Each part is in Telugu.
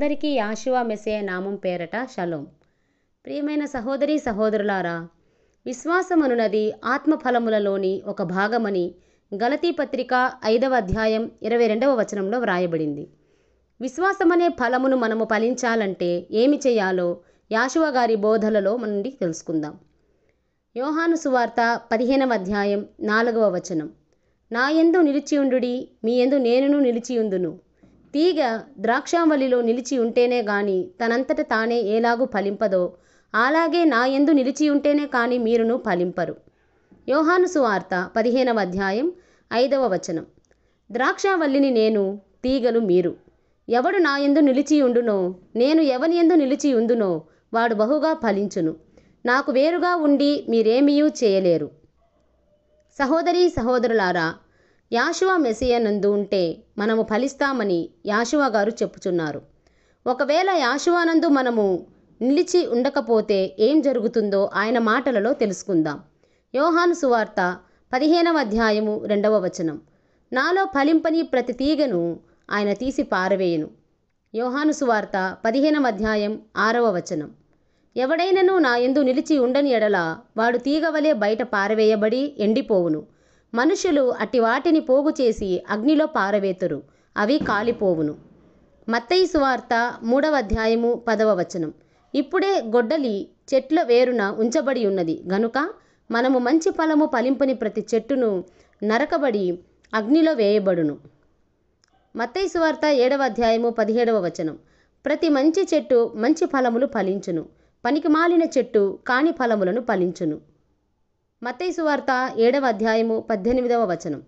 అందరికీ యాషువా మెస్సియా నామం పేరట షలోం. ప్రియమైన సహోదరీ సహోదరులారా, విశ్వాసమనున్నది ఆత్మఫలములలోని ఒక భాగమని గలతీ పత్రిక 5వ అధ్యాయం 22వ వచనంలో వ్రాయబడింది. విశ్వాసమనే ఫలమును మనము ఫలించాలంటే ఏమి చేయాలో యాషువా గారి బోధలలో నుండి తెలుసుకుందాం. యోహాను సువార్త 15వ అధ్యాయం 4వ వచనం, నా యందు నిలిచియుండుడి, మీ యందు నేనును నిలిచియుందును. తీగ ద్రాక్షావల్లిలో నిలిచి ఉంటేనే గాని తనంతట తానే ఏలాగు ఫలింపదో, అలాగే నా యందు నిలిచి ఉంటేనే కానీ మీరును ఫలింపరు. యోహాను సువార్త 15వ అధ్యాయం 5వ వచనం, ద్రాక్షావల్లిని నేను, తీగలు మీరు. ఎవడు నా యందు నిలిచి ఉండునో, నేను ఎవని యందు నిలిచి ఉందునో వాడు బహుగా ఫలించును. నాకు వేరుగా ఉండి మీరేమీయూ చేయలేరు. సహోదరీ సహోదరులారా, యాషువా మెస్సియా నందు ఉంటే మనము ఫలిస్తామని యాషువా గారు చెప్పుచున్నారు. ఒకవేళ యాషువా నందు మనము నిలిచి ఉండకపోతే ఏం జరుగుతుందో ఆయన మాటలలో తెలుసుకుందాం. యోహాను సువార్త 15వ అధ్యాయము 2వ వచనం, నాలో ఫలింపని ప్రతి తీగను ఆయన తీసి పారవేయును. యోహాను సువార్త 15వ అధ్యాయం 6వ వచనం, ఎవడైనను నా యందు నిలిచి ఉండని ఎడల వాడు తీగవలే బయట పారవేయబడి ఎండిపోవును. మనుషులు అట్టి వాటిని పోగు చేసి అగ్నిలో పారవేతురు, అవి కాలిపోవును. మత్తయి సువార్త 3వ అధ్యాయము 10వ వచనం, ఇప్పుడే గొడ్డలి చెట్ల వేరున ఉంచబడి ఉన్నది గనుక మనము మంచి ఫలము ఫలింపని ప్రతి చెట్టును నరకబడి అగ్నిలో వేయబడును. మత్తయి సువార్త 7వ అధ్యాయము 17వ వచనం, ప్రతి మంచి చెట్టు మంచి ఫలములు ఫలించును, పనికి మాలిన చెట్టు కాని ఫలములను ఫలించును. మత్తయి సువార్త 7వ అధ్యాయము 18వ వచనం,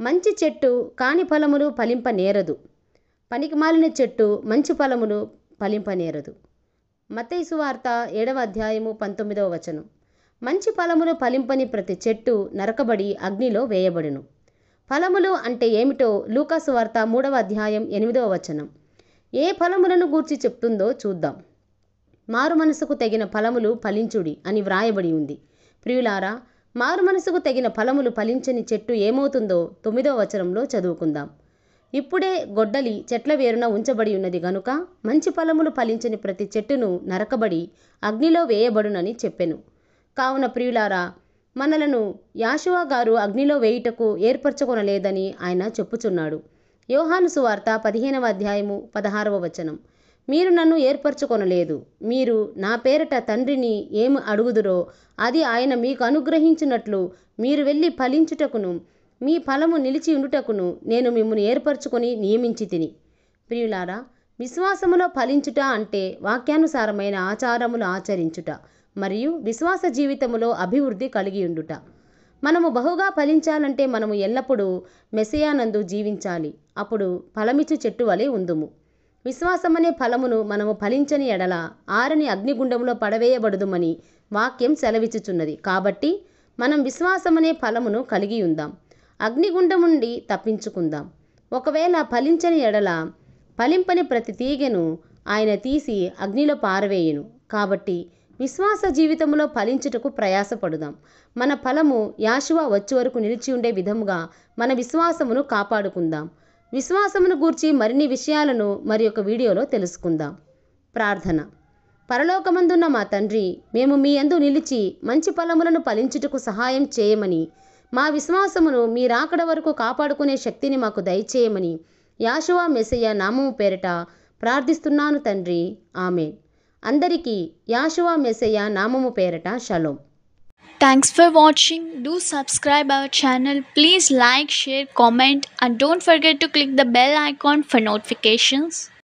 మంచి చెట్టు కాని ఫలములు ఫలింపనేరదు, పనికి మాలిన చెట్టు మంచి ఫలములు ఫలింపనేరదు. మత్తయి సువార్త 7వ అధ్యాయము 19వ వచనం, మంచి ఫలములు ఫలింపని ప్రతి చెట్టు నరకబడి అగ్నిలో వేయబడును. ఫలములు అంటే ఏమిటో లూకా సువార్త 3వ అధ్యాయం 8వ వచనం ఏ ఫలములను గూర్చి చెప్తుందో చూద్దాం. మారు మనసుకు తగిన ఫలములు ఫలించుడి అని వ్రాయబడి ఉంది. ప్రియులారా, మారు మనసుకు తగిన ఫలములు ఫలించని చెట్టు ఏమవుతుందో 9వ వచనంలో చదువుకుందాం. ఇప్పుడే గొడ్డలి చెట్ల వేరున ఉంచబడి ఉన్నది గనుక మంచి ఫలములు ఫలించని ప్రతి చెట్టును నరకబడి అగ్నిలో వేయబడునని చెప్పెను. కావున ప్రియులారా, మనలను యాషువా గారు అగ్నిలో వేయుటకు ఏర్పరచుకొనలేదని ఆయన చెప్పుచున్నాడు. యోహాను సువార్త 15వ అధ్యాయము 16వ వచనం, మీరు నన్ను ఏర్పరచుకొనలేదు, మీరు నా పేరట తండ్రిని ఏమి అడుగుదురో అది ఆయన మీకు అనుగ్రహించినట్లు మీరు వెళ్ళి ఫలించుటకును మీ ఫలము నిలిచి ఉండుటకును నేను మిమ్మును ఏర్పరచుకొని నియమించి తిని. ప్రియులారా, విశ్వాసములో ఫలించుట అంటే వాక్యానుసారమైన ఆచారములు ఆచరించుట మరియు విశ్వాస జీవితములో అభివృద్ధి కలిగి ఉండుట. మనము బహుగా ఫలించాలంటే మనము ఎల్లప్పుడూ మెస్సియానందు జీవించాలి. అప్పుడు ఫలమిచ్చు చెట్టు వలె ఉందుము. విశ్వాసమనే ఫలమును మనము ఫలించని ఎడల ఆరని అగ్నిగుండంలో పడవేయబడుదుమని వాక్యం సెలవిచ్చుచున్నది. కాబట్టి మనం విశ్వాసమనే ఫలమును కలిగి ఉందాం, అగ్నిగుండం నుండి తప్పించుకుందాం. ఒకవేళ ఫలించని ఎడల ఫలింపని ప్రతి తీగను ఆయన తీసి అగ్నిలో పారవేయును. కాబట్టి విశ్వాస జీవితంలో ఫలించుటకు ప్రయాసపడుదాం. మన ఫలము యాషువా వచ్చే వరకు నిలిచి ఉండే విధముగా మన విశ్వాసమును కాపాడుకుందాం. విశ్వాసమును గూర్చి మరిన్ని విషయాలను మరి ఒక వీడియోలో తెలుసుకుందాం. ప్రార్థన. పరలోకమందున్న మా తండ్రి, మేము మీ యందు నిలిచి మంచి ఫలములను ఫలించుటకు సహాయం చేయమని, మా విశ్వాసమును మీ రాకడ వరకు కాపాడుకునే శక్తిని మాకు దయచేయమని యాషువా మెస్సియా నామము పేరిట ప్రార్థిస్తున్నాను తండ్రి. ఆమేన్. అందరికీ యాషువా మెస్సియా నామము పేరిట shalom. Thanks for watching. Do subscribe our channel. Please like, share, comment and don't forget to click the bell icon for notifications.